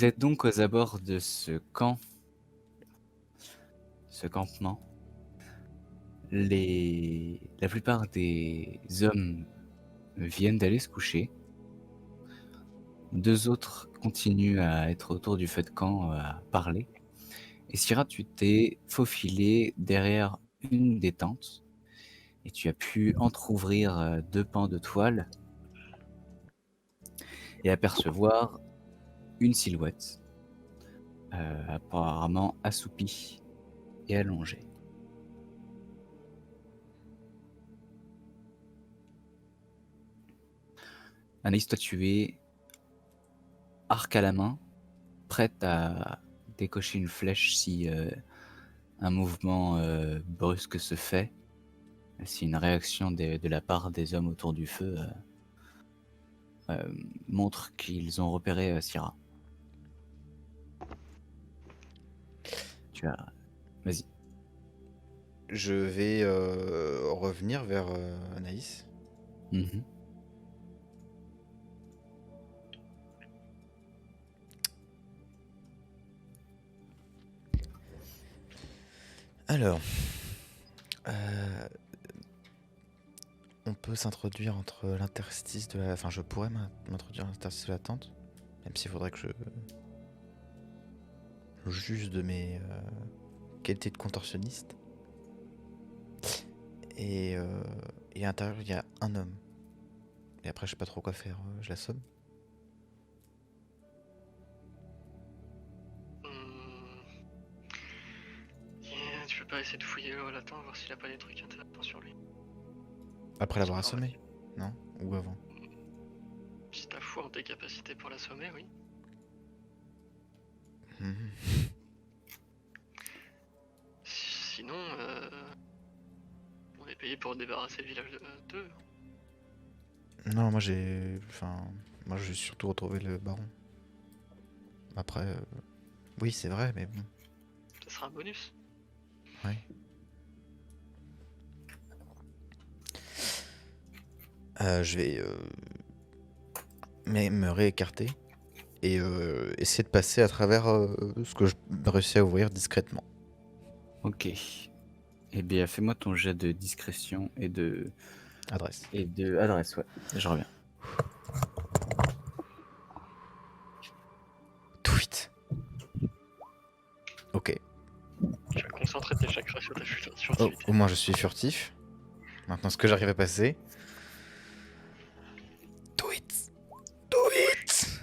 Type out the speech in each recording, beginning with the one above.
Vous êtes donc aux abords de ce camp, ce campement. La plupart des hommes viennent d'aller se coucher. Deux autres continuent à être autour du feu de camp, à parler. Et Syrah, tu t'es faufilé derrière une des tentes et tu as pu entrouvrir deux pans de toile et apercevoir une silhouette, apparemment assoupie et allongée. Anaïs, toi, tu es arc à la main, prête à décocher une flèche si un mouvement brusque se fait, si une réaction de la part des hommes autour du feu montre qu'ils ont repéré Syrah. Tu as... Vas-y. Je vais revenir vers Anaïs. Mhm. Alors, euh, on peut s'introduire entre l'interstice de la... Enfin, je pourrais m'introduire à l'interstice de la tente, même s'il faudrait que je juge de mes qualités de contorsionniste. Et, à l'intérieur, il y a un homme. Et après, je sais pas trop quoi faire. Je l'assomme. Tu peux pas essayer de fouiller le latin, voir s'il a pas des trucs intéressants sur lui. Après l'avoir assommé, non? Ou avant? Si t'as fort des capacités pour l'assommer, oui. Mhm. Sinon, on est payé pour débarrasser le village d'eux. Non, moi j'ai... Enfin... Moi j'ai surtout retrouvé le baron. Après... Oui, c'est vrai, mais bon. Ça sera un bonus. Ouais. Je vais me réécarter et essayer de passer à travers ce que je réussis à ouvrir discrètement. Ok. Eh bien, fais-moi ton jet de discrétion et de... Adresse. Et de adresse, ouais. Je reviens. Tweet. Ok. Tu vas concentrer tes chakras sur ta Oh, furtivité. au moins je suis furtif. Maintenant, ce que j'arrive à passer... Tweet. Tweet.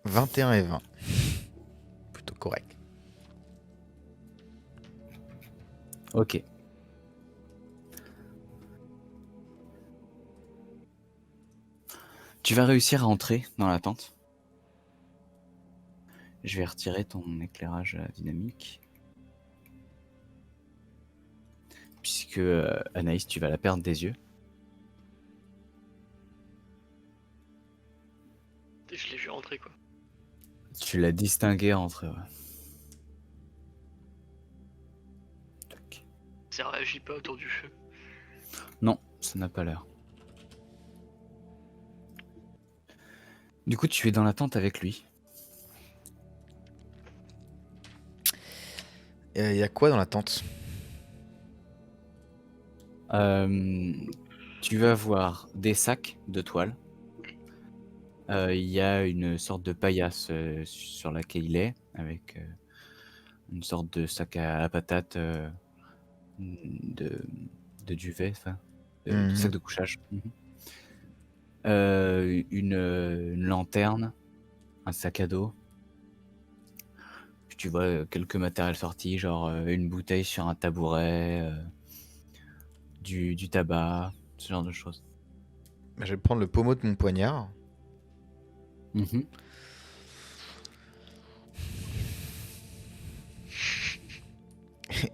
21 et 20. Plutôt correct. Ok. Tu vas réussir à entrer dans la tente. Je vais retirer ton éclairage dynamique. Puisque Anaïs, tu vas la perdre des yeux. Et je l'ai vu rentrer, quoi. Tu l'as distingué entre... Ça réagit pas autour du feu. Non, ça n'a pas l'air. Du coup, tu es dans la tente avec lui. Il y a quoi dans la tente? Tu vas voir des sacs de toile. Il y a une sorte de paillasse sur laquelle il est, avec une sorte de sac à patates de duvet, enfin, de sac de couchage. Une lanterne, un sac à dos. Puis tu vois quelques matériels sortis, genre une bouteille sur un tabouret, du tabac, ce genre de choses. Je vais prendre le pommeau de mon poignard. Mhm.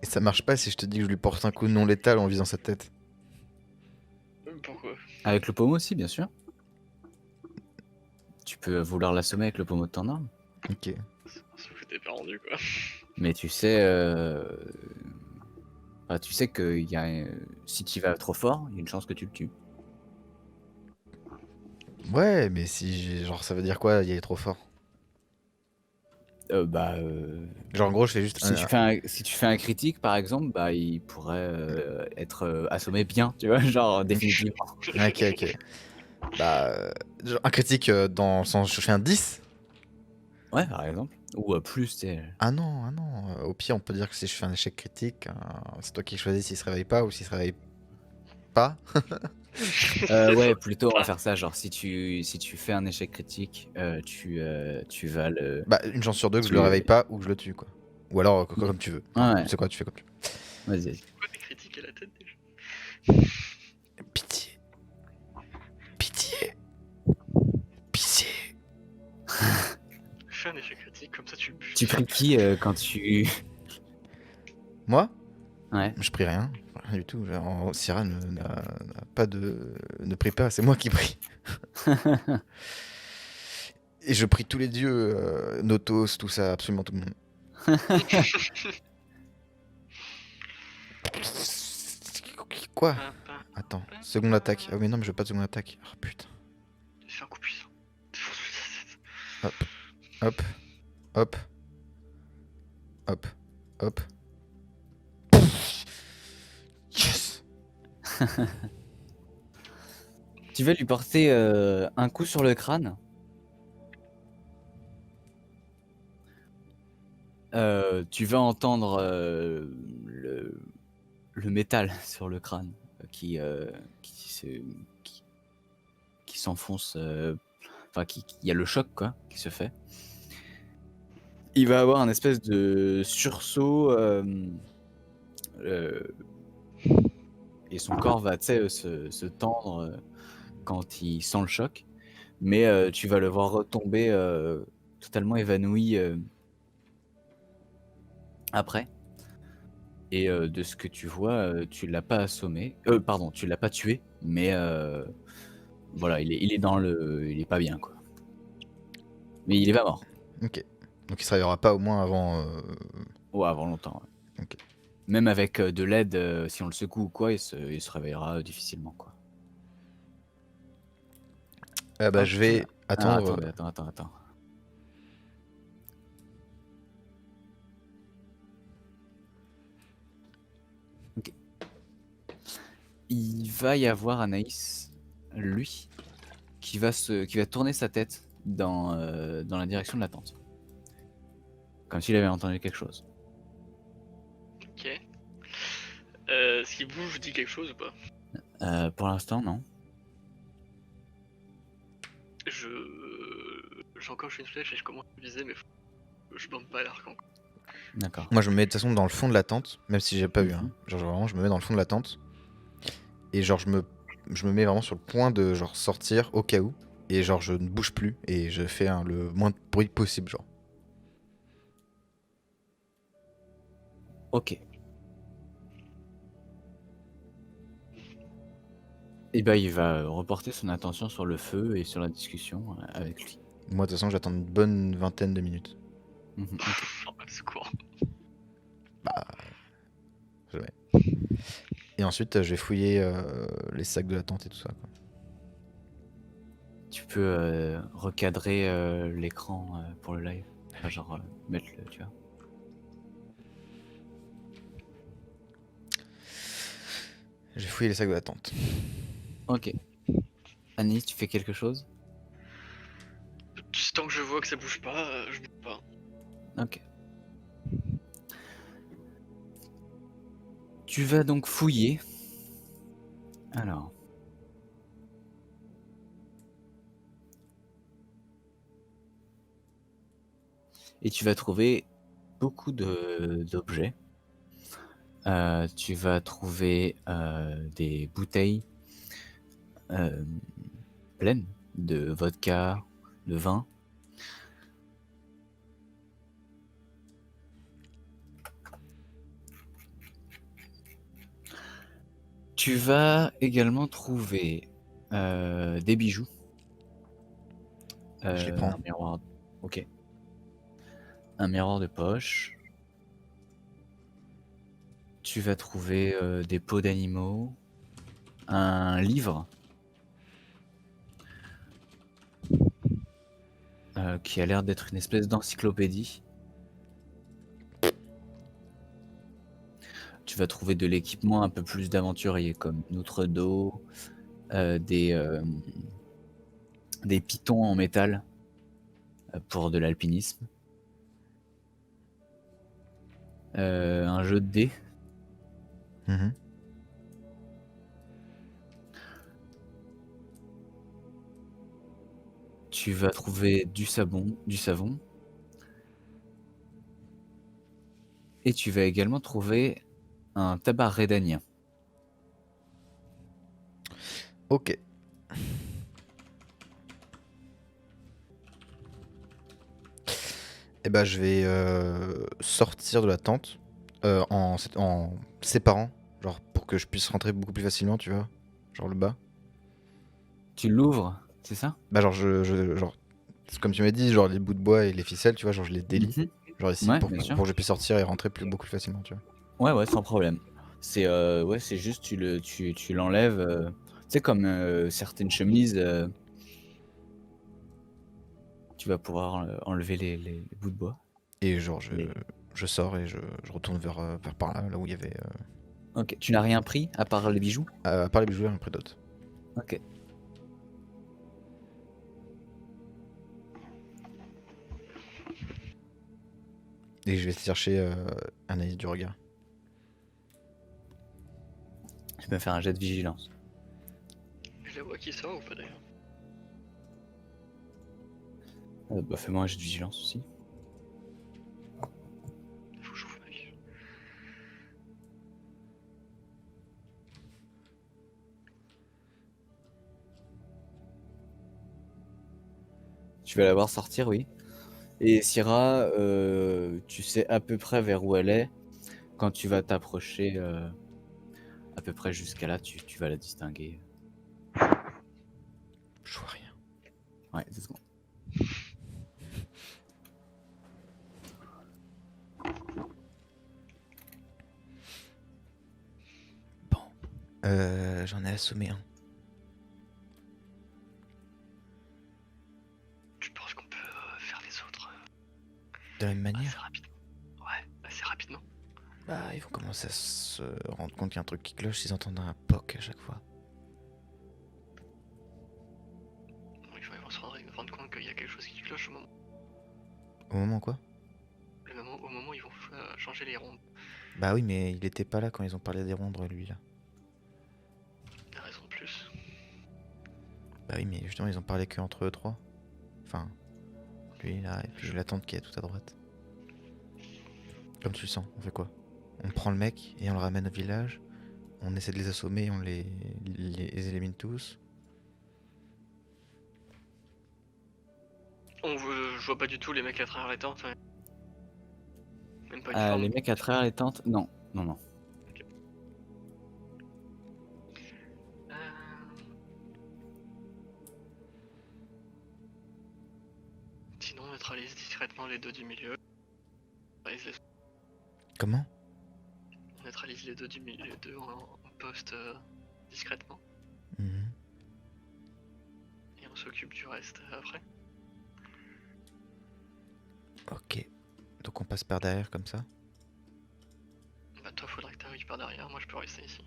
Et ça marche pas si je te dis que je lui porte un coup non létal en visant sa tête. Pourquoi? Avec le pommeau aussi, bien sûr. Tu peux vouloir l'assommer avec le pommeau de ton arme. Ok. Sauf que t'es pas rendu, quoi. Mais tu sais, tu sais que si tu vas trop fort, il y a une chance que tu le tues. Ouais, mais si genre ça veut dire quoi, il est trop fort? Bah, Genre en gros, je fais juste si tu fais un critique, par exemple, bah, il pourrait, être, assommé bien, tu vois? Genre définitivement. Ok, ok. Bah, genre un critique dans le sens, je fais un 10. Ouais, par exemple. Ou, plus, tu sais? Ah non, au pire, on peut dire que si je fais un échec critique, c'est toi qui choisis s'il se réveille pas ou s'il se réveille pas. Ouais, plutôt on va faire ça, genre si tu fais un échec critique, tu vas le Bah, une chance sur deux que je le tu réveille pas ou que je le tue, quoi. Ou alors, ouais, comme tu veux. ouais, Enfin, ouais, c'est quoi, tu fais comme tu vas-y, vas-y. C'est quoi tes critiques à la tête déjà? veux. Pitié. Pitié. Pitié. Fais un échec critique, comme ça tu le Tu butes. pries qui, quand tu Moi, ouais, je prie rien. Rien du tout. Genre, Syrah n'a pas de. Ne prie pas, c'est moi qui prie. Et je prie tous les dieux, Notos, tout ça, absolument tout le monde. Quoi? Pam, pam, Attends, pam, seconde attaque. Ah pam. oui, non, mais je veux pas de seconde attaque. Oh putain. Fais un coup puissant. Défonce-lui sa tête. Hop, hop, hop, hop, hop. Yes! tu vas lui porter, un coup sur le crâne. Tu vas entendre, le métal sur le crâne, qui se qui qui s'enfonce, enfin qui il y a le choc quoi, qui se fait. Il va avoir un espèce de sursaut, heu et son corps va, tu sais, se tendre, quand il sent le choc. Mais, tu vas le voir retomber, totalement évanoui, après. Et de ce que tu vois, tu l'as pas assommé, pardon, tu l'as pas tué, mais, voilà, il est dans le il est pas bien, quoi. Mais il est pas mort. Ok. Donc il se réveillera pas au moins avant. Ouais, avant longtemps, ouais. Ok. Même avec, de l'aide, si on le secoue ou quoi, il se réveillera, difficilement, quoi. Ah bah Hop. je vais Alors attendre. attendez, attends. OK. Il va y avoir Anaïs, lui, qui va tourner sa tête dans la direction de la tente. Comme s'il avait entendu quelque chose. Ok. Est-ce qu'il bouge, dit quelque chose ou pas? Pour l'instant, non. J'encoche une flèche et je commence à viser, mais je bande pas l'arc encore. D'accord. Moi je me mets de toute façon dans le fond de la tente, même si j'ai pas eu. Hein. Mmh. Genre vraiment, je me mets dans le fond de la tente. Et genre je me mets vraiment sur le point de genre sortir au cas où. Et genre je ne bouge plus et je fais le moins de bruit possible, genre. OK. Et bah, il va reporter son attention sur le feu et sur la discussion, avec lui. Moi de toute façon j'attends une bonne vingtaine de minutes. OK. Oh, au secours. Bah, jamais. Et ensuite je vais fouiller les sacs de la tente et tout ça, quoi. Tu peux, recadrer, l'écran, pour le live. Enfin, genre, mettre le tu vois? Je vais fouiller les sacs de la tente. OK. Anis, tu fais quelque chose? Tant que je vois que ça bouge pas, je bouge pas. OK. Tu vas donc fouiller. Alors. Et tu vas trouver beaucoup d'objets. Tu vas trouver, des bouteilles, hem, pleines de vodka, de vin. Tu vas également trouver, des bijoux. Je les prends. Un miroir, OK. Un miroir de poche. Tu vas trouver, des peaux d'animaux, un livre, qui a l'air d'être une espèce d'encyclopédie. tu vas trouver de l'équipement un peu plus d'aventurier, comme une outre d'eau, euh, des, euh, des pitons en métal pour de l'alpinisme, un jeu de dés. Mhm. Tu vas trouver du savon, et tu vas également trouver un tabac rhédanien. Ok. Et bah je vais sortir de la tente en séparant, genre pour que je puisse rentrer beaucoup plus facilement, tu vois. Genre le bas. Tu l'ouvres, c'est ça? Bah genre genre comme tu m'as dit, genre les bouts de bois et les ficelles, tu vois, genre je les délie. Mhm. Genre ici Ouais, pour, bien sûr. pour que je puisse sortir et rentrer beaucoup plus facilement, tu vois. Ouais, ouais, sans problème. Ouais, c'est juste tu l'enlèves, tu sais comme, certaines chemises, tu vas pouvoir, enlever les bouts de bois. Et genre Les je sors et je retourne vers par là, là où il y avait. OK. Tu n'as rien pris à part les bijoux? À part les bijoux, rien pris d'autre. OK. Et je vais chercher Anaïs du regard. Tu peux faire un jet de vigilance. Je la vois qui sort ou pas d'ailleurs? Bah, fais-moi un jet de vigilance aussi. Faut que j'ouvre ma vie. Tu vas la voir sortir, oui. Et Syrah, tu sais à peu près vers où elle est. Quand tu vas t'approcher, à peu près jusqu'à là, tu vas la distinguer. Je vois rien. Ouais, c'est bon. Bon. J'en ai assommé un. Tu penses qu'on peut faire les autres De la même assez manière. rapidement? Ouais, assez rapidement. Bah, ils vont commencer à se rendre compte qu'il y a un truc qui cloche s'ils entendent un POC à chaque fois. Ils vont se rendre compte qu'il y a quelque chose qui cloche Au moment quoi? au moment où ils vont changer les rondes. Bah oui, mais il était pas là quand ils ont parlé des rondres, lui, là. T'as raison de plus. Bah oui, mais justement, ils ont parlé que entre eux trois. Enfin, lui, là, et puis la tante qui est tout à droite. Comme tu le sens, on fait quoi? On prend le mec et on le ramène au village. On essaie de les assommer, on les élimine tous. Je vois pas du tout les mecs à travers les tentes. Ouais. Même pas une Ah, forme. les mecs à travers les tentes? Non, non, non. Euh, Sinon, on neutralise discrètement les deux du milieu. Comment? On neutralise les deux du milieu, les deux en poste discrètement. Mhm. Et on s'occupe du reste après. Ok. Donc on passe par derrière comme ça? Bah toi faudrait que t'arrives par derrière, moi je peux rester ici.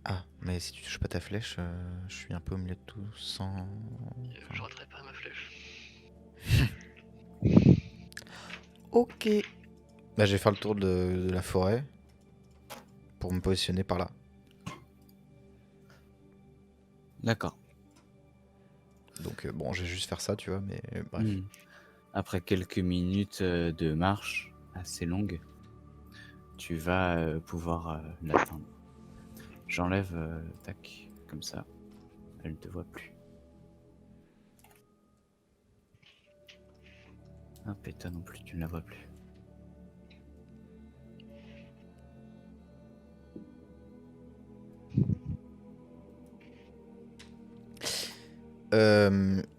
Ah, mais si tu touches pas ta flèche, je suis un peu au milieu de tout sans. Je raterai pas ma flèche. Ok. Bah, je vais faire le tour de la forêt pour me positionner par là. D'accord. Donc bon, je vais juste faire ça, tu vois, mais bref. Hmm. Après quelques minutes de marche assez longue, tu vas pouvoir l'atteindre. J'enlève, tac, comme ça, elle ne te voit plus. Ah, péta non plus, tu ne la vois plus.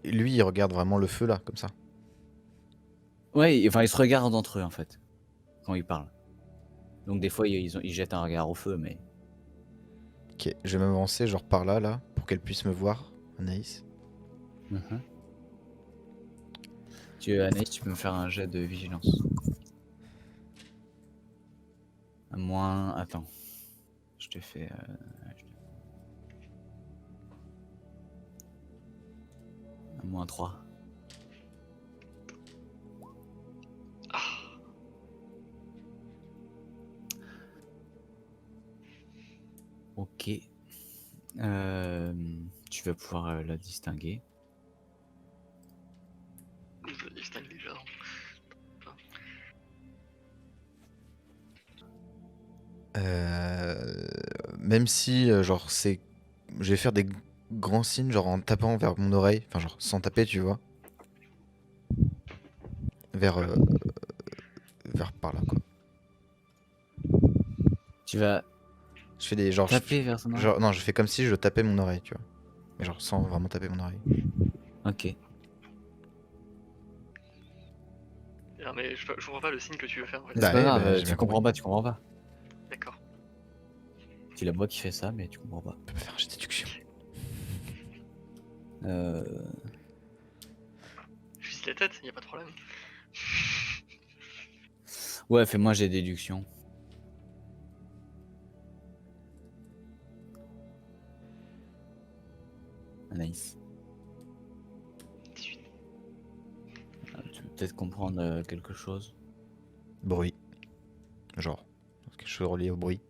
Lui, il regarde vraiment le feu là, comme ça. Ouais, enfin, ils se regardent entre eux en fait, quand ils parlent. Donc des fois, ils jettent un regard au feu, mais. Ok, je vais m'avancer genre par là, là, pour qu'elle puisse me voir, Anaïs. Mhm. Anaïs, tu peux me faire un jet de vigilance. Moins. Attends. Je te fais. Moins 3. Ah, Ok. Tu vas pouvoir la distinguer. je le distingue déjà. Même si, genre, c'est. Je vais faire des grands signes, genre en tapant vers mon oreille. Enfin, genre, sans taper, tu vois. Vers, vers par là, quoi. Tu vas Je fais des. Genre, taper vers son oreille. genre, non, je fais comme si je tapais mon oreille, tu vois. Mais genre, sans vraiment taper mon oreille. Ok. Ah, mais je comprends pas le signe que tu veux faire. En fait. C'est Bah pas ouais, grave, bah, j'ai tu bien comprends compris. pas, tu comprends pas. D'accord. C'est la voix qui fait ça, mais tu comprends pas. Je peux faire une déduction. Euh... Je vise la tête, y a pas de problème. Ouais, fais-moi j'ai déduction. Nice. 18. Tu veux peut-être comprendre quelque chose. Bruit. Genre. Quelque chose relié au bruit.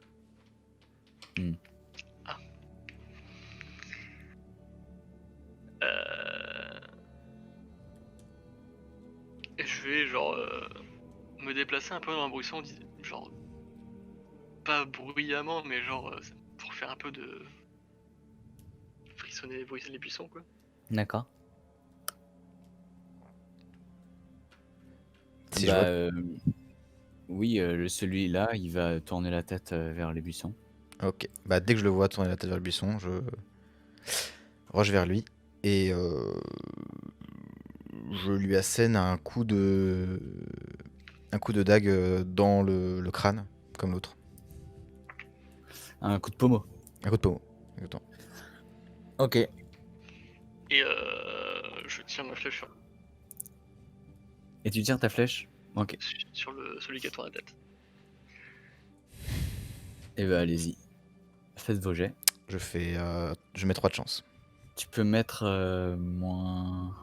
Et je vais genre me déplacer un peu dans un buisson, genre pas bruyamment, mais genre pour faire un peu de frissonner les buissons quoi. D'accord. Si je Bah, vois. oui, celui-là, il va tourner la tête vers les buissons. Ok. Bah, dès que je le vois tourner la tête vers le buisson, je rush vers lui. Et je lui assène un coup de. Un coup de dague dans le crâne, comme l'autre. Un coup de pommeau. Un coup de pommeau. Exactement. Ok. Et je tire ma flèche Et tu tires ta flèche. Ok. sur celui qui a tourné la tête. Et bah, allez-y. Faites vos jets. Je fais. Je mets 3 de chance. Tu peux mettre moins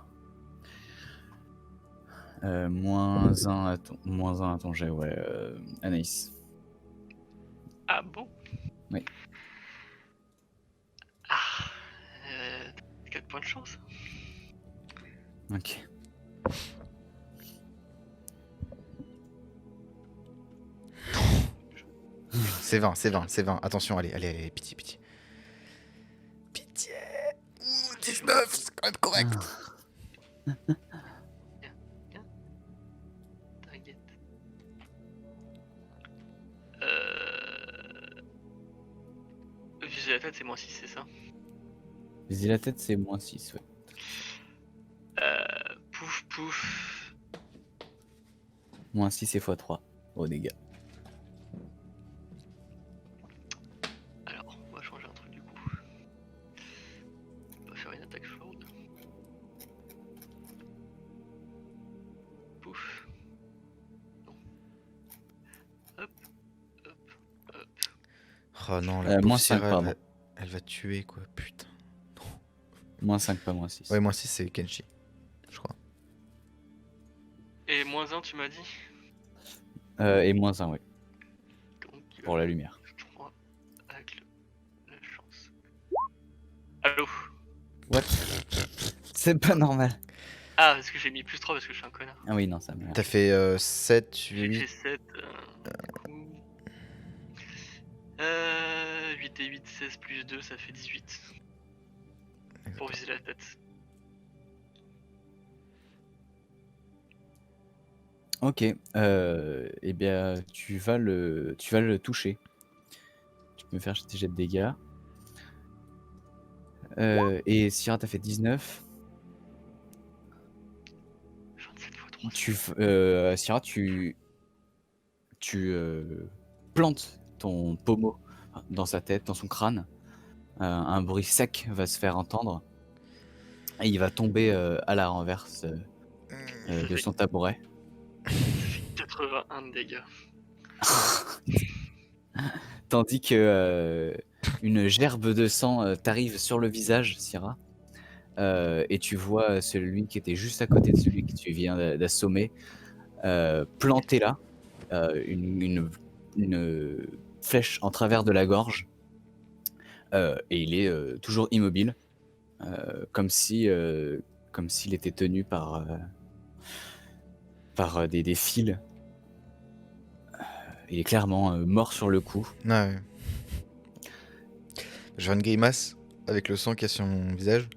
1 à ton jet, ouais. Anaïs. Ah bon? Oui. Ah 4 points de chance. Ok. C'est 20, c'est 20, c'est 20. Attention, allez, allez, allez, pitié, pitié. Pitié. Ouh, 19, c'est quand même correct. T'inquiète. Viser la tête c'est moins 6 c'est ça? Viser la tête, c'est moins 6, ouais. Pouf pouf. Moins 6 et x3 au dégâts. Alors, on va changer un truc du coup. On va faire une attaque lourde. Pouf. Non. Hop, hop, hop. Oh non, la moins poussière, 5, pardon. elle va tuer, quoi, putain. Moins 5, pas moins 6. Ouais, moins 6, c'est Kenshi, je crois. Et moins 1 tu m'as dit? Et moins 1, ouais. Donc, Pour la lumière. 3 avec la chance. Allô? What? C'est pas normal. Ah, parce que j'ai mis plus 3 parce que je suis un connard. Ah oui, non, ça m'a. T'as fait 7, J'ai 8. fait 7, du coup. 8 et 8, 16 plus 2, ça fait 18. Pour viser la tête. Ok. Eh bien, tu vas le toucher. Tu peux me faire tes jets de dégâts. Et Syrah, t'as fait 19. 27 x 3. Syrah, tu plantes ton pommeau dans sa tête, dans son crâne. Un bruit sec va se faire entendre. Et il va tomber à la renverse de son tabouret. Ça fait 81 de dégâts. tandis que une gerbe de sang t'arrive sur le visage, Syrah. Et tu vois celui qui était juste à côté de celui que tu viens d'assommer, planté là, une flèche en travers de la gorge, et il est toujours immobile, comme si, comme s'il était tenu par des fils. Il est clairement mort sur le coup. Ouais. Je vais une grimace avec le sang qu'il y a sur mon visage.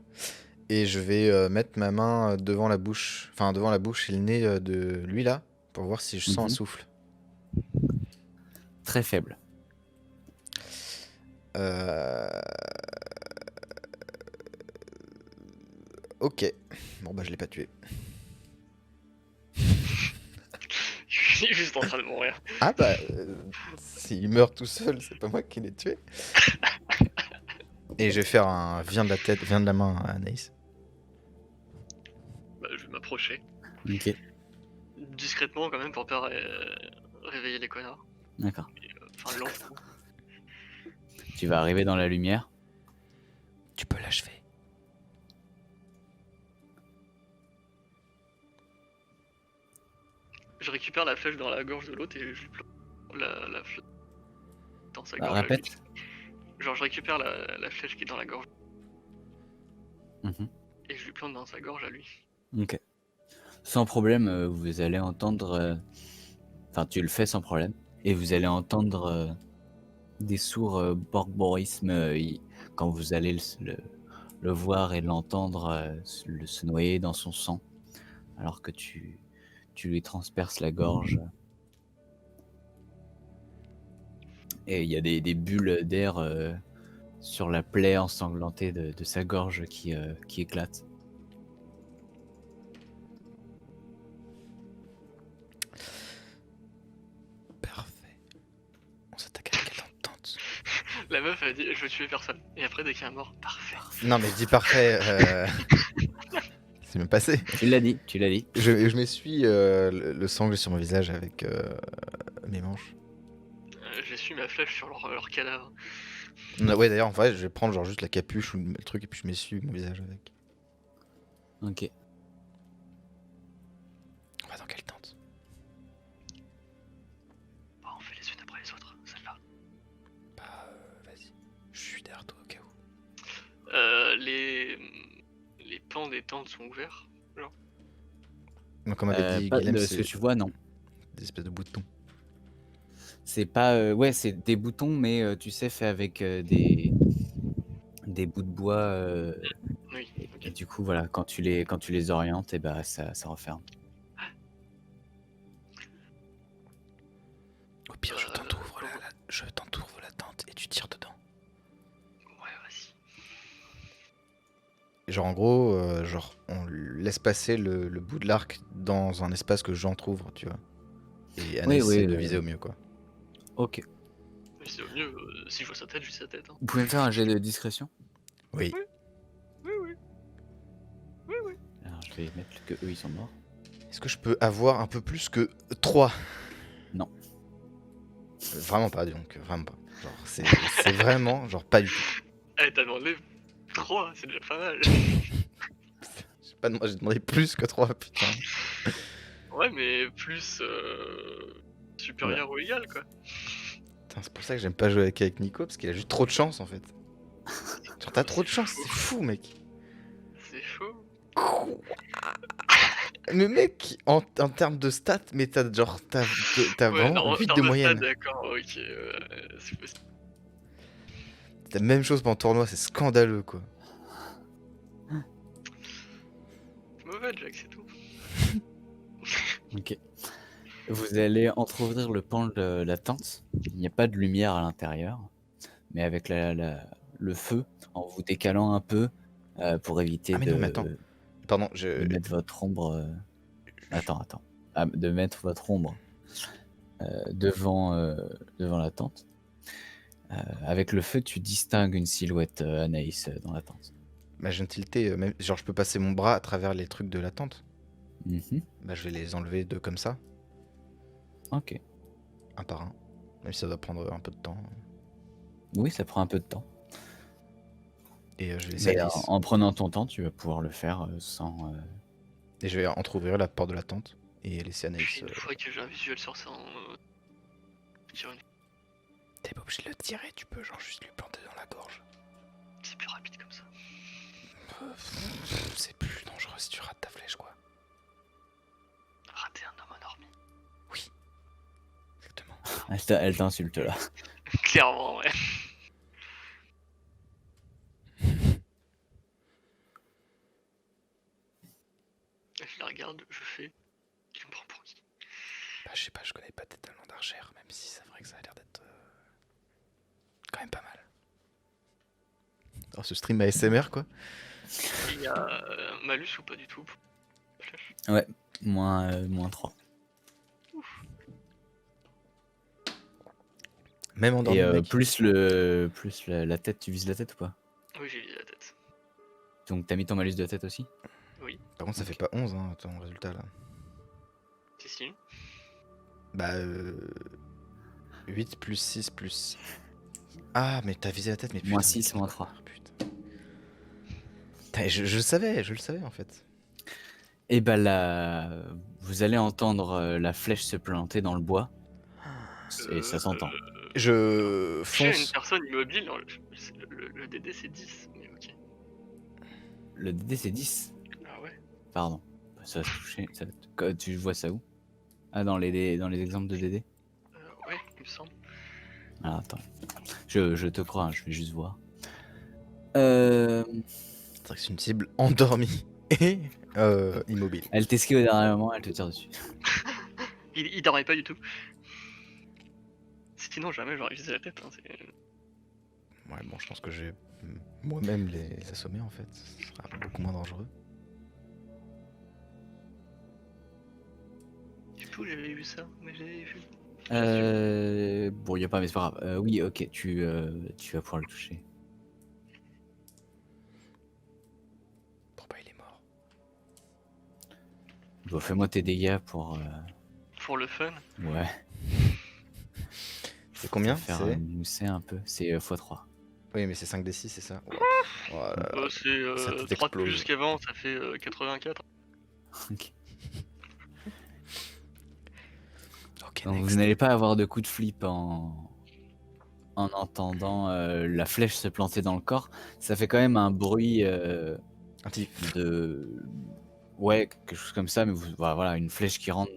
Et je vais mettre ma main devant la bouche, enfin devant la bouche et le nez de lui là, pour voir si je sens un souffle. Très faible. Ok. Bon bah je l'ai pas tué. Je suis juste en train de mourir. Ah bah s'il meurt tout seul, c'est pas moi qui l'ai tué. Et je vais faire un vient de la tête, vient de la main à Anaïs. Bah, je vais m'approcher. Ok, Discrètement quand même pour pas réveiller les connards. d'accord. Enfin l'enfant. Tu vas arriver dans la lumière. Tu peux l'achever. Je récupère la flèche dans la gorge de l'autre et je lui plante la flèche dans sa gorge. Répète. Genre je récupère la flèche qui est dans la gorge Mhm. et je lui plante dans sa gorge à lui. Ok. Sans problème, vous allez entendre. Enfin, tu le fais sans problème. Et vous allez entendre des sourds borborismes quand vous allez le voir et l'entendre se noyer dans son sang, alors que tu lui transperces la gorge. Et il y a des bulles d'air sur la plaie ensanglantée de sa gorge qui éclate. Parfait. On s'attaque à quelle tente. La meuf elle dit je veux tuer personne. Et après dès qu'il y a un mort, parfait. Non mais je dis parfait. C'est même passé. Tu l'as dit, tu l'as dit. Je m'essuie le sang que j'ai sur mon visage avec mes manches. J'essuie ma flèche sur leur cadavre. Ouais d'ailleurs en vrai je vais prendre genre juste la capuche ou le truc et puis je m'essuie mon visage avec. Ok. On va dans quelle tente? Bon, on fait les unes après les autres, celle-là. Bah vas-y. Je suis derrière toi au cas où. Les pans des tentes sont ouverts. Donc comme avait dit Pas Guilhem, de ce c'est que tu vois, non. des espèces de boutons. C'est pas. Ouais, c'est des boutons, mais tu sais, fait avec des bouts de bois. Oui, Et ok. du coup, voilà, quand tu les orientes, et bah, ça referme. Au pire je t'entoure comment- la tente et tu tires dedans. Ouais, vas-y. Genre en gros, genre on laisse passer le bout de l'arc dans un espace que j'entrouvre, tu vois. Et Anaïs Oui, essaie de viser au mieux quoi. Ok. Mais c'est au mieux, si je vois sa tête, je vois sa tête. Hein. Vous pouvez me faire un jet de discrétion? Oui. Oui. Alors, je vais mettre que eux, ils sont morts. Est-ce que je peux avoir un peu plus que 3? Non. Vraiment pas donc, vraiment pas. Genre c'est vraiment genre pas du tout. Eh, t'as demandé 3, c'est déjà pas mal. J'ai demandé plus que 3 putain. Ouais, mais plus supérieur ou égal, quoi. Putain, c'est pour ça que j'aime pas jouer avec Nico parce qu'il a juste trop de chance en fait. Genre t'as trop de chance, c'est fou mec. C'est faux. Mais mec, en termes de stats, mais t'as genre t'as Ouais, vraiment 8 de moyenne. D'accord, ok, c'est possible. C'est la même chose pendant le tournoi, c'est scandaleux quoi. C'est mauvais, Jack, c'est tout. Ok. Vous allez entrouvrir le pan de la tente. Il n'y a pas de lumière à l'intérieur, mais avec le feu, en vous décalant un peu pour éviter Ah mais non mais attends. Pardon, de mettre votre ombre. Attends. De mettre votre ombre devant la tente. Avec le feu, tu distingues une silhouette Anaïs dans la tente. Bah je viens de tilter, même, genre je peux passer mon bras à travers les trucs de la tente. Mhm. Bah je vais les enlever deux comme ça, Ok. un par un. Même si ça doit prendre un peu de temps. Oui, ça prend un peu de temps. Et je vais laisser Mais Alice. en prenant ton temps, tu vas pouvoir le faire sans. Et je vais entrouvrir la porte de la tente et laisser Anaïs. Puis une fois que j'ai un visuel sur ça, tire une... T'es pas obligé de le tirer, tu peux genre juste lui planter dans la gorge. c'est plus rapide comme ça. C'est plus dangereux si tu rates ta flèche, quoi. Rater un homme endormi. Oui. Exactement. Elle t'insulte là. Clairement, ouais. Je la regarde, je fais. Il me prend pour qui? Bah, je sais pas, je connais pas tes talents d'archère, même si c'est vrai que ça a l'air d'être quand même pas mal. Oh, ce stream ASMR, quoi. Il y a malus ou pas du tout? Flèche. Ouais, moins 3. Même endormi, Et mec. plus la tête, tu vises la tête ou pas? Oui, j'ai visé la tête. Donc t'as mis ton malus de tête aussi? Oui, Par contre, ça fait pas 11, hein, ton résultat, là. si. Bah, 8 plus 6 plus... Ah, mais t'as visé la tête, mais putain. Moins 6, moins 3. Putain. Putain, je le savais, en fait. Et bah là, vous allez entendre la flèche se planter dans le bois. Et ça s'entend. Je Toucher à une fonce. personne immobile, non, le DD c'est 10, mais ok. Le DD c'est 10. Ah ouais. Pardon. Ça va se toucher. Tu vois ça où? Ah, dans les exemples de DD? Ouais, il me semble. Alors attends. Je te crois, hein, je vais juste voir. C'est vrai que c'est une cible endormie et immobile. Elle t'esquive au dernier moment, elle te tire dessus. Il dormait pas du tout. Sinon, jamais j'aurais visé la tête. Hein, Ouais, bon, je pense que je vais moi-même les assommer, en fait. Ce sera beaucoup moins dangereux. Je sais plus où j'avais vu ça, mais j'avais vu. Bon, y a pas, mais c'est pas grave. Oui, ok, tu vas pouvoir le toucher. Pourquoi il est mort? Bon, fais-moi tes dégâts pour. Pour le fun. Ouais. C'est combien? Faire C'est mousser un peu. C'est x3. Oui, mais c'est 5d6, c'est ça? Oh là là. ça C'est t'explose. 3 de plus qu'avant, ça fait 84. Ok. Ok, Donc next. vous n'allez pas avoir de coup de flip en entendant la flèche se planter dans le corps. Ça fait quand même un bruit Un petit... de. Ouais, quelque chose comme ça, mais voilà, une flèche qui rentre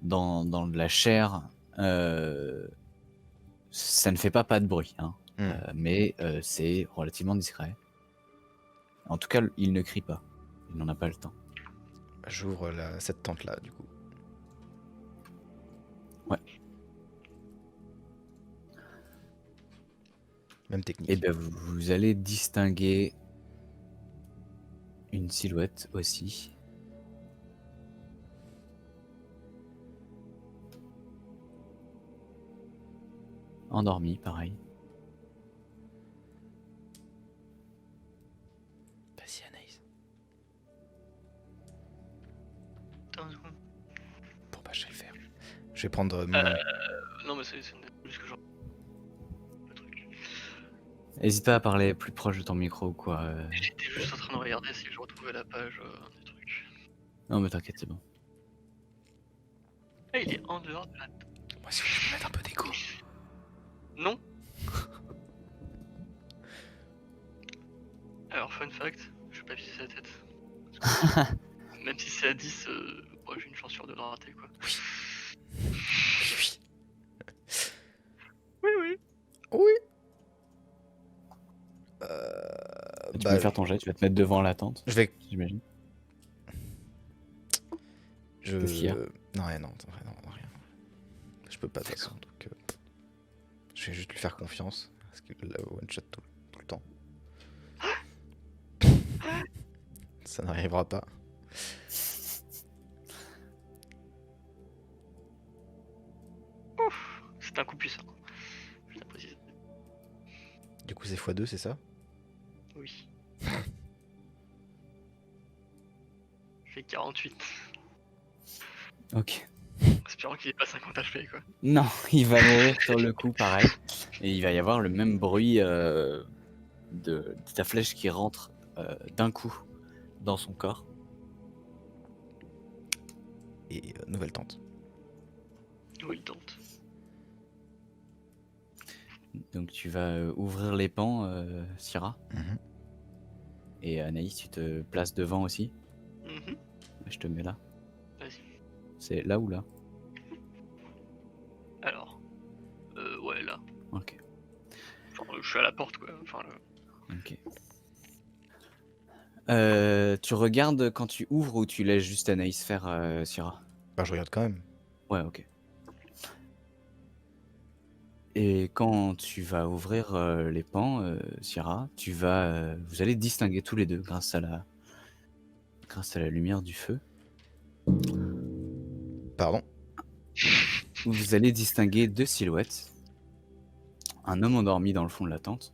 dans de la chair. Ça ne fait pas de bruit, hein. Mais c'est relativement discret. En tout cas, il ne crie pas. Il n'en a pas le temps. J'ouvre cette tente-là, du coup. Ouais. Même technique. Et bien, vous allez distinguer une silhouette aussi. Endormie, pareil. Vas-y, Anaïs. Attends une seconde. Bon, bah, je vais le faire. Je vais prendre mon... Non, mais c'est plus que genre. Le truc. N'hésite pas à parler plus proche de ton micro ou quoi. J'étais juste en train de regarder si je retrouvais la page du truc. Non, mais t'inquiète, c'est bon. Ah, il est en dehors de la. Moi, si je peux mettre un peu d'écho. Non. Alors, fun fact, je vais pas viser sa tête. Même si c'est à 10, ouais, j'ai une chance sur 2 de rater quoi. Oui. Oui, oui. Oui. Tu Bah, peux faire ton jet, tu vas te mettre devant la tente, je vais... j'imagine. Je... Qu'est-ce qu'il y a? Non, rien. Je peux pas de toute façon, donc... je vais juste lui faire confiance, parce qu'il l'a one-shot tout le temps. Ça n'arrivera pas. C'est un coup puissant. Je tiens à préciser. Du coup, c'est x2, c'est ça? Oui. Je fais 48. Ok. Espérant qu'il ait pas 50 HP quoi. Non, il va mourir sur le coup, pareil. Et il va y avoir le même bruit de ta flèche qui rentre d'un coup dans son corps. Et nouvelle tente. Oui, tente. Donc tu vas ouvrir les pans, Syrah. Mhm. Et Anaïs, tu te places devant aussi. Mhm. Je te mets là. Vas-y. C'est là ou là? Alors, ouais, là. Ok. Enfin, je suis à la porte, quoi. Enfin, Ok. Tu regardes quand tu ouvres ou tu laisses juste Anaïs faire, Syrah? Bah, je regarde quand même. Ouais, ok. Et quand tu vas ouvrir les pans, Syrah, vous allez distinguer tous les deux grâce à la lumière du feu. Pardon. Vous allez distinguer deux silhouettes. Un homme endormi dans le fond de la tente.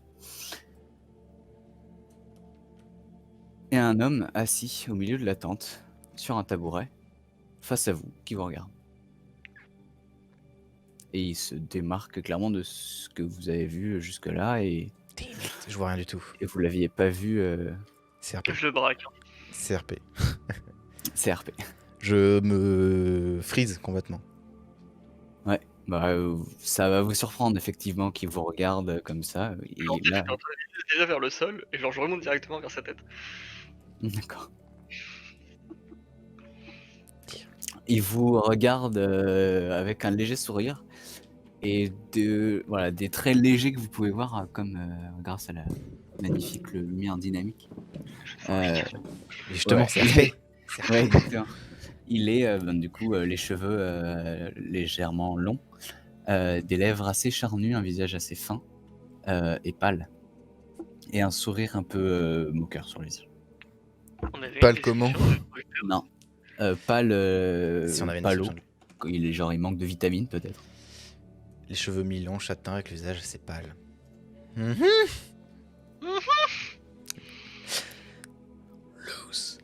Et un homme assis au milieu de la tente, sur un tabouret, face à vous, qui vous regarde. Et il se démarque clairement de ce que vous avez vu jusque-là et Je vois rien du tout. vous l'aviez pas vu CRP. je le braque. CRP. CRP. Je me freeze complètement. Ouais, bah ça va vous surprendre effectivement qu'il vous regarde comme ça. Et En fait, là, j'étais en train de viser déjà vers le sol, et genre je remonte directement vers sa tête. d'accord. Il vous regarde avec un léger sourire et voilà, des traits légers que vous pouvez voir comme grâce à la magnifique lumière dynamique. Enfin, Justement, Ouais, CRP. ouais, exactement. Il est du coup les cheveux légèrement longs, des lèvres assez charnues, un visage assez fin et pâle, et un sourire un peu moqueur sur les yeux. on avait Pâle une comment? discussion de Non, pâle, Si on avait une pâle. description. Il manque de vitamines peut-être. Les cheveux mi-longs, châtains, avec le visage assez pâle. Mhm. Loose.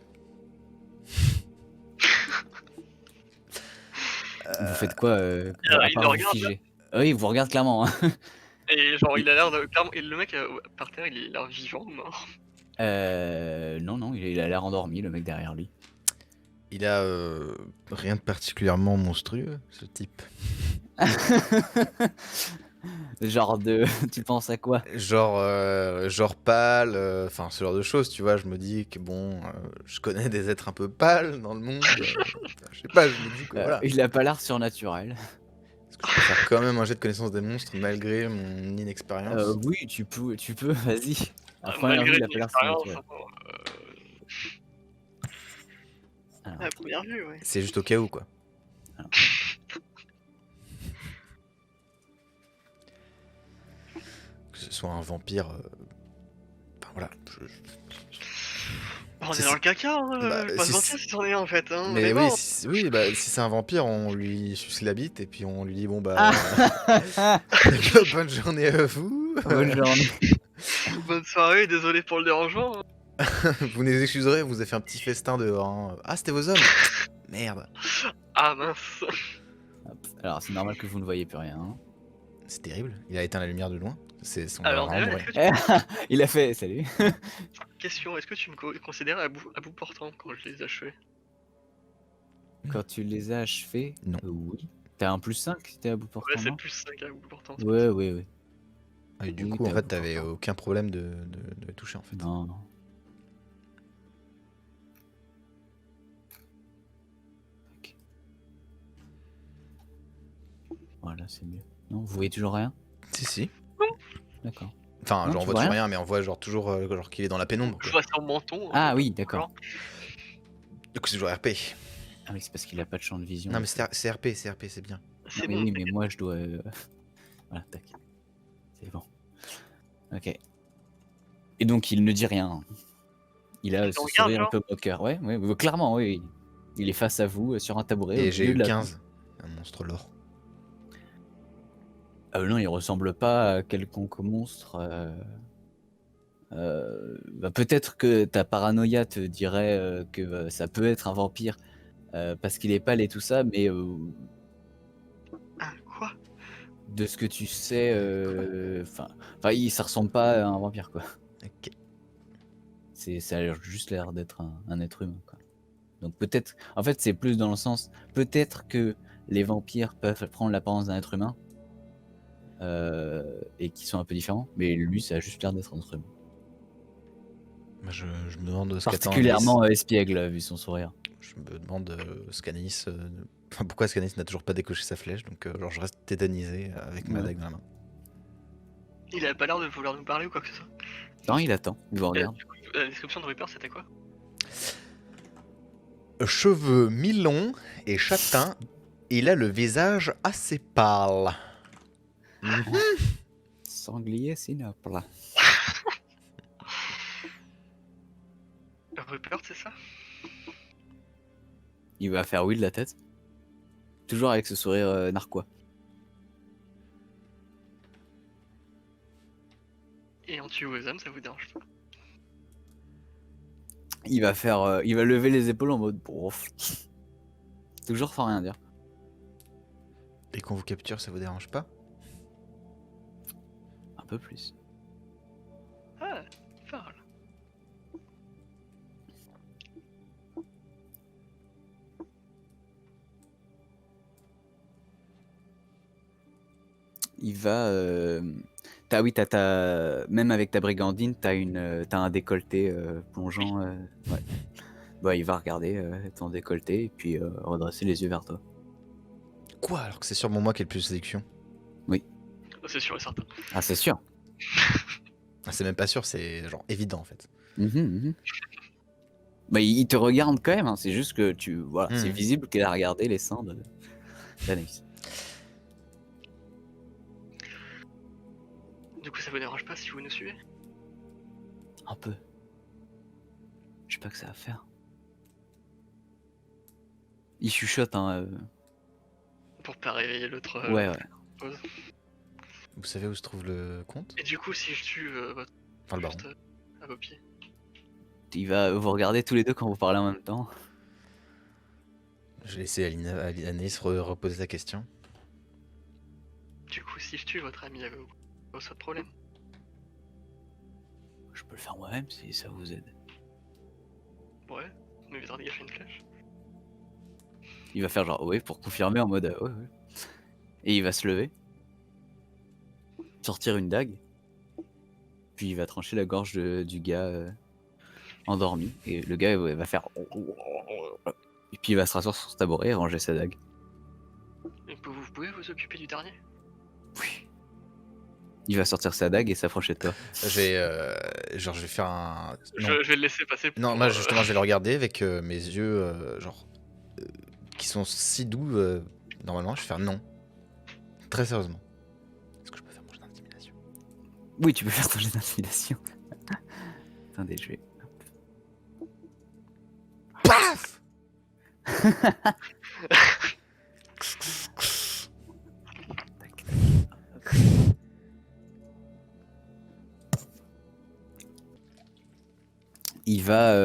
Vous faites quoi Il à il part le vous regarde, figer? Ah oui, il vous regarde clairement, hein. et genre Il il a l'air de clairement, et le mec par terre, il a l'air vivant ou mort? non, il a l'air endormi le mec derrière lui. Il a rien de particulièrement monstrueux, ce type. Genre tu penses à quoi? Genre pâle, enfin ce genre de choses, tu vois. Je me dis que bon, je connais des êtres un peu pâles dans le monde. Je sais pas, je me dis que voilà. Il a pas l'air surnaturel. Est-ce que je peux faire quand même un jet de connaissance des monstres malgré mon inexpérience? Oui, tu peux, vas-y. À première vue, Malgré il a ton pas l'air expérience, surnaturel. Alors, à première vue, ouais. C'est juste au cas où, quoi. alors. Que ce soit un vampire. Enfin voilà. On Si est dans le caca, hein, bah, je vais pas si se mentir si c'en est un en fait, hein, Mais bon. oui, bah, si c'est un vampire, on lui suce la bite et puis on lui dit bon bah Ah bonne journée à vous. Bonne journée. Bonne soirée, désolé pour le dérangement. Vous nous excuserez, on vous a fait un petit festin dehors. Hein. Ah, c'était vos hommes. Merde. Ah mince. Hop. Alors, c'est normal que vous ne voyez plus rien. Hein. C'est terrible. Il a éteint la lumière de loin. C'est son Alors déjà, vraiment est-ce mourir. que Il a fait salut. question, est-ce que tu me considères à bout portant quand je les achevais? Quand tu les as achevés, Non. oui. T'as un +5 si t'es à bout Ouais, portant, c'est non? plus 5 à bout portant. Ouais, ouais, ouais. Et du Oui, coup, t'es en à fait, bout t'avais portant. aucun problème de les toucher en fait. Non, non. Ok. Voilà, c'est mieux. Non, vous voyez toujours rien? Si. D'accord. Enfin, Non, genre on tu voit vois toujours rien rien, mais on voit genre toujours genre qu'il est dans la pénombre. Je Quoi. vois son menton. Ah oui, d'accord. Du coup, c'est toujours RP. Ah oui, c'est parce qu'il a pas de champ de vision. Non, mais c'est RP, c'est bien. C'est mais bon. oui, mais moi je dois. Voilà, tac. C'est bon. Ok. Et donc il ne dit rien. Il a Il te ce regarde, sourire un genre peu moqueur. Ouais, clairement, oui. Il est face à vous sur un tabouret. Et au j'ai milieu eu de la 15. Un monstre lore. non, il ressemble pas à quelconque monstre. Bah, peut-être que ta paranoïa te dirait que ça peut être un vampire parce qu'il est pâle et tout ça, mais Ah, quoi? De ce que tu sais, ça ressemble pas à un vampire, quoi. Ok. Ça a juste l'air d'être un être humain, quoi. Donc peut-être, en fait, c'est plus dans le sens, peut-être que les vampires peuvent prendre l'apparence d'un être humain, et qui sont un peu différents, mais lui, ça a juste l'air d'être un être humain. Moi, je me demande ce qu'attend Anaïs. Particulièrement espiègle, vu son sourire. Je me demande ce qu'Anaïs. Enfin, pourquoi est-ce qu'Anaïs n'a toujours pas décoché sa flèche, donc genre je reste tétanisé avec ma Ouais. dague dans la main. Il a pas l'air de vouloir nous parler ou quoi que ce soit. Non, il attend, il vous regarde. Du coup, la description de Reaper, c'était quoi? Cheveux mi-longs et châtains, il a le visage assez pâle. Sanglier sinople. Reaper, c'est ça? Il va faire oui de la tête. Toujours avec ce sourire narquois. Et anti-Wisdom, ça vous dérange pas? Il va lever les épaules en mode bof. Toujours sans rien dire. Et qu'on vous capture, ça vous dérange pas? Un peu plus. Ah, parle. Il va. Même avec ta brigandine, t'as un décolleté plongeant. Ouais. Bah, il va regarder ton décolleté et puis redresser les yeux vers toi. Quoi? Alors que c'est sûrement moi qui ai le plus de séduction. C'est sûr et certain. Ah, c'est sûr. Ah, c'est même pas sûr, c'est genre évident en fait. Bah, il te regarde quand même, hein. C'est juste que voilà, c'est Mhm. visible qu'il a regardé les seins d'Anaïs. Du coup, ça vous dérange pas si vous nous suivez? Un peu. Je sais pas que ça va faire. Il chuchote, hein. Pour pas réveiller l'autre. Ouais. Pause. Vous savez où se trouve le compte? Et du coup, si je tue votre. Enfin, le baron. Juste à vos pieds. Il va vous regarder tous les deux quand vous parlez en même temps. Je vais laisser Anaïs reposer sa question. Du coup, si je tue votre ami, il pose pas de problème. Je peux le faire moi-même si ça vous aide. Ouais, mais vous dégager une flèche. Il va faire genre ouais pour confirmer en mode ouais. Et il va se lever, sortir une dague, puis il va trancher la gorge du gars endormi. Et le gars va faire. Et puis il va se rasseoir sur son tabouret et ranger sa dague. Et vous pouvez vous occuper du dernier? Oui. Il va sortir sa dague et s'approcher de toi. Je vais faire un. Je vais le laisser passer pour. Non, moi justement, je vais le regarder avec mes yeux, qui sont si doux. Normalement, je vais faire non. Très sérieusement. Est-ce que je peux faire mon jeu d'intimidation? Oui, tu peux faire ton jet d'intimidation. Attendez, je vais. Paf! Il va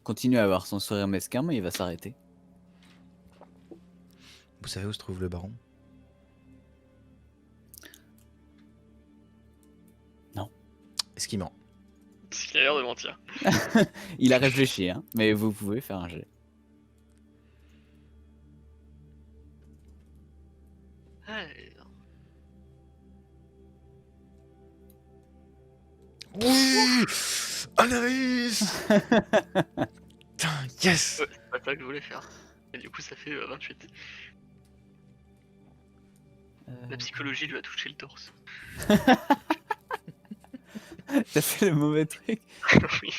continuer à avoir son sourire mesquin, mais il va s'arrêter. Vous savez où se trouve le baron? Non. Est-ce qu'il ment? Il a l'air de mentir. Il a réfléchi, hein, mais vous pouvez faire un jet. Oui! Anaïs! Putain, yes! Ouais, c'est pas ça que je voulais faire. Et du coup, ça fait 28. La psychologie lui a touché le torse. T'as fait le mauvais truc. Oui.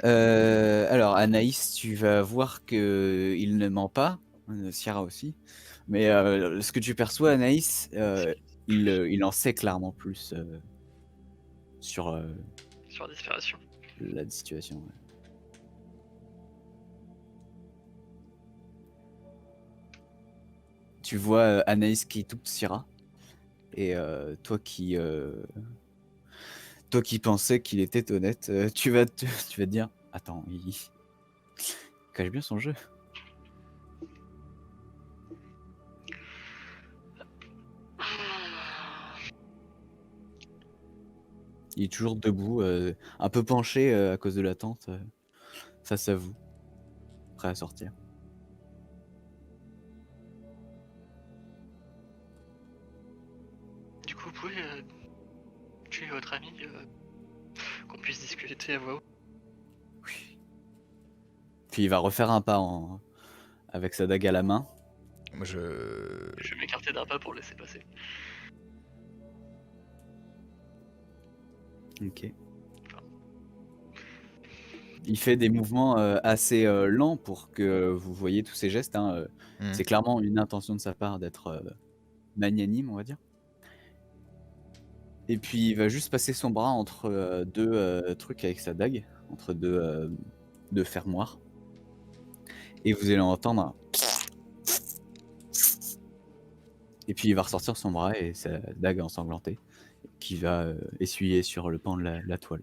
Alors Anaïs, tu vas voir que il ne ment pas, Sierra aussi, mais ce que tu perçois, Anaïs, il en sait clairement plus sur Sur Dispiration. la situation. Ouais. Tu vois Anaïs qui touche Sierra, et toi qui pensais qu'il était honnête, tu vas te dire, attends, il cache bien son jeu. Il est toujours debout, un peu penché, à cause de la tente, face à vous, prêt à sortir. Du coup, vous pouvez tuer votre ami, qu'on puisse discuter à voix haute. Oui. Puis il va refaire un pas avec sa dague à la main. Moi, Je vais m'écarter d'un pas pour le laisser passer. OK. Il fait des mouvements, assez, lents pour que vous voyez tous ses gestes, hein, Mmh. c'est clairement une intention de sa part d'être, magnanime, on va dire. Et puis il va juste passer son bras entre, 2, trucs avec sa dague, entre 2 fermoirs et vous allez entendre un et puis il va ressortir son bras et sa dague ensanglantée qui va, essuyer sur le pan de la toile.